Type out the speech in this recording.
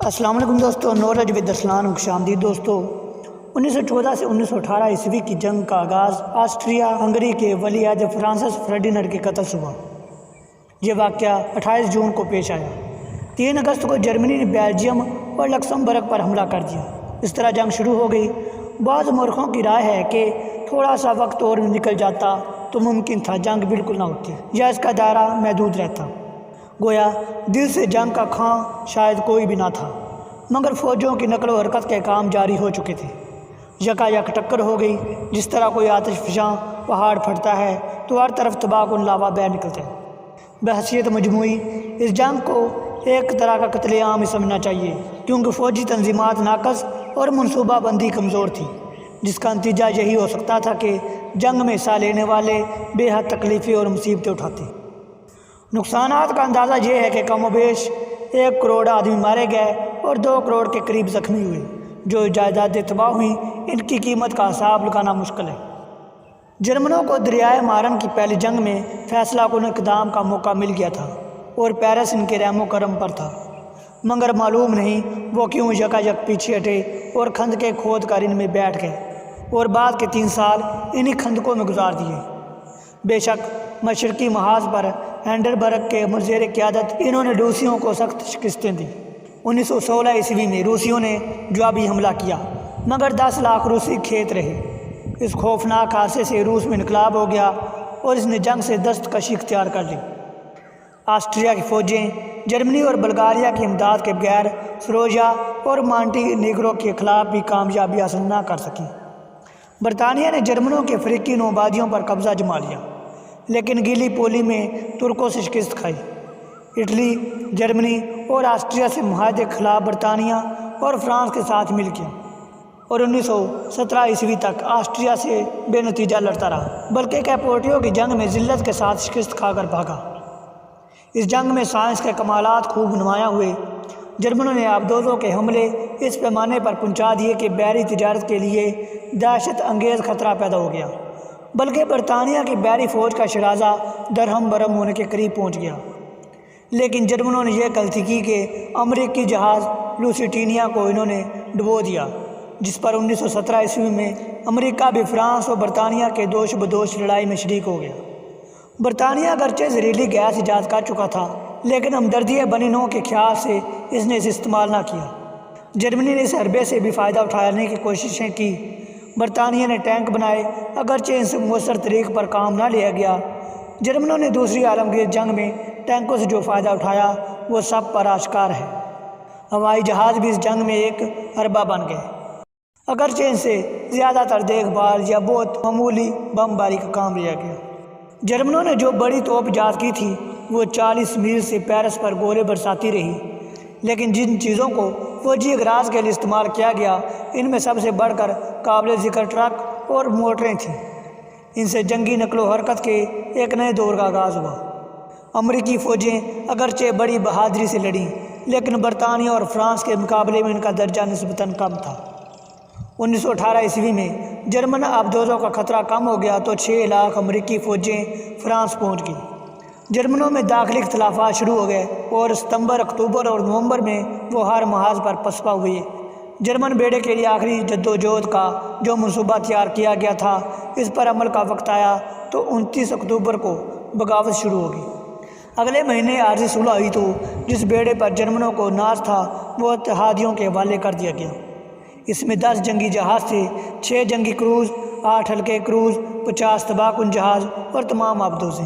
السلام علیکم دوستو، نورج ود دسلان خوش آمدید دوستو۔ 1914 سے 1918 عیسوی کی جنگ کا آغاز آسٹریا ہنگری کے ولی عہد فرانسس فرڈینڈ کے قتل سے ہوا۔ یہ واقعہ 28 جون کو پیش آیا۔ 3 اگست کو جرمنی نے بیلجیم اور لکسمبرگ پر حملہ کر دیا۔ اس طرح جنگ شروع ہو گئی۔ بعض مورخوں کی رائے ہے کہ تھوڑا سا وقت اور نکل جاتا تو ممکن تھا جنگ بالکل نہ ہوتی یا اس کا دائرہ محدود رہتا، گویا دل سے جنگ کا خواہاں شاید کوئی بھی نہ تھا، مگر فوجوں کی نقل و حرکت کے کام جاری ہو چکے تھے۔ یکا یک ٹکر ہو گئی۔ جس طرح کوئی آتش فشاں پہاڑ پھٹتا ہے تو ہر طرف تباہ کن لاوا بہہ نکلتا ہے۔ بحیثیت مجموعی اس جنگ کو ایک طرح کا قتل عام ہی سمجھنا چاہیے، کیونکہ فوجی تنظیمات ناقص اور منصوبہ بندی کمزور تھی، جس کا نتیجہ یہی ہو سکتا تھا کہ جنگ میں حصہ لینے والے بے حد تکلیفیں اور مصیبتیں اٹھاتے۔ نقصانات کا اندازہ یہ ہے کہ کم و بیش 1 کروڑ آدمی مارے گئے اور 2 کروڑ کے قریب زخمی ہوئے۔ جو جائیدادیں تباہ ہوئیں ان کی قیمت کا حساب لگانا مشکل ہے۔ جرمنوں کو دریائے مارن کی پہلی جنگ میں فیصلہ کن اقدام کا موقع مل گیا تھا اور پیرس ان کے رحم و کرم پر تھا، مگر معلوم نہیں وہ کیوں یکا یک پیچھے ہٹے اور خندقیں کھود کر ان میں بیٹھ گئے اور بعد کے 3 سال انہی خندقوں میں گزار دیے۔ بے شک مشرقی محاذ پر ہینڈلبرگ کے زیر قیادت انہوں نے روسیوں کو سخت شکستیں دیں۔ 1916 عیسوی میں روسیوں نے جوابی حملہ کیا، مگر 10 لاکھ روسی کھیت رہے۔ اس خوفناک حادثے سے روس میں انقلاب ہو گیا اور اس نے جنگ سے دستکشی اختیار کر لی۔ آسٹریا کی فوجیں جرمنی اور بلغاریہ کی امداد کے بغیر سروجا اور مانٹی نیگرو کے خلاف بھی کامیابی حاصل نہ کر سکیں۔ برطانیہ نے جرمنوں کے افریقی نوآبادیوں پر قبضہ جما لیا، لیکن گیلی پولی میں ترکوں سے شکست کھائی۔ اٹلی، جرمنی اور آسٹریا سے معاہدے کے خلاف برطانیہ اور فرانس کے ساتھ مل گیا اور 1917 عیسوی تک آسٹریا سے بے نتیجہ لڑتا رہا، بلکہ کیپوٹیو کی جنگ میں ذلت کے ساتھ شکست کھا کر بھاگا۔ اس جنگ میں سائنس کے کمالات خوب نمایاں ہوئے۔ جرمنوں نے آبدوزوں کے حملے اس پیمانے پر پہنچا دیے کہ بحری تجارت کے لیے دہشت انگیز خطرہ پیدا ہو گیا، بلکہ برطانیہ کی بحری فوج کا شرازہ درہم برہم ہونے کے قریب پہنچ گیا۔ لیکن جرمنوں نے یہ غلطی کی کہ امریکی جہاز لوسیٹینیا کو انہوں نے ڈبو دیا، جس پر 1917 عیسوی میں امریکہ بھی فرانس اور برطانیہ کے دوش بدوش لڑائی میں شریک ہو گیا۔ برطانیہ اگرچہ زہریلی گیس ایجاد کر چکا تھا، لیکن ہمدردی بنی نوع کے خیال سے اس نے اسے استعمال نہ کیا۔ جرمنی نے اس حربے سے بھی فائدہ اٹھانے کی کوششیں کی۔ برطانیہ نے ٹینک بنائے، اگرچہ ان سے مؤثر طریق پر کام نہ لیا گیا۔ جرمنوں نے دوسری عالمگیر جنگ میں ٹینکوں سے جو فائدہ اٹھایا وہ سب پر آشکار ہے۔ ہوائی جہاز بھی اس جنگ میں ایک حربہ بن گئے، اگرچہ ان سے زیادہ تر دیکھ بھال یا بہت معمولی بم باری کا کام لیا گیا۔ جرمنوں نے جو بڑی توپ ایجاد کی تھی وہ 40 میل سے پیرس پر گولے برساتی رہی، لیکن جن چیزوں کو فوجی اغراض کے لیے استعمال کیا گیا ان میں سب سے بڑھ کر قابل ذکر ٹرک اور موٹریں تھیں۔ ان سے جنگی نقل و حرکت کے ایک نئے دور کا آغاز ہوا۔ امریکی فوجیں اگرچہ بڑی بہادری سے لڑیں، لیکن برطانیہ اور فرانس کے مقابلے میں ان کا درجہ نسبتاً کم تھا۔ 1918 عیسوی میں جرمن آبدوزوں کا خطرہ کم ہو گیا تو 6 لاکھ امریکی فوجیں فرانس پہنچ گئیں۔ جرمنوں میں داخلی اختلافات شروع ہو گئے اور ستمبر، اکتوبر اور نومبر میں وہ ہر محاذ پر پسپا ہوئے۔ جرمن بیڑے کے لیے آخری جدوجہد کا جو منصوبہ تیار کیا گیا تھا اس پر عمل کا وقت آیا تو 29 اکتوبر کو بغاوت شروع ہوگی۔ اگلے مہینے عارضی صلح ہوئی تو جس بیڑے پر جرمنوں کو ناز تھا وہ اتحادیوں کے حوالے کر دیا گیا۔ اس میں 10 جنگی جہاز تھے، 6 جنگی کروز، 8 ہلکے کروز، 50 تباہ کن جہاز اور تمام آبدوزیں۔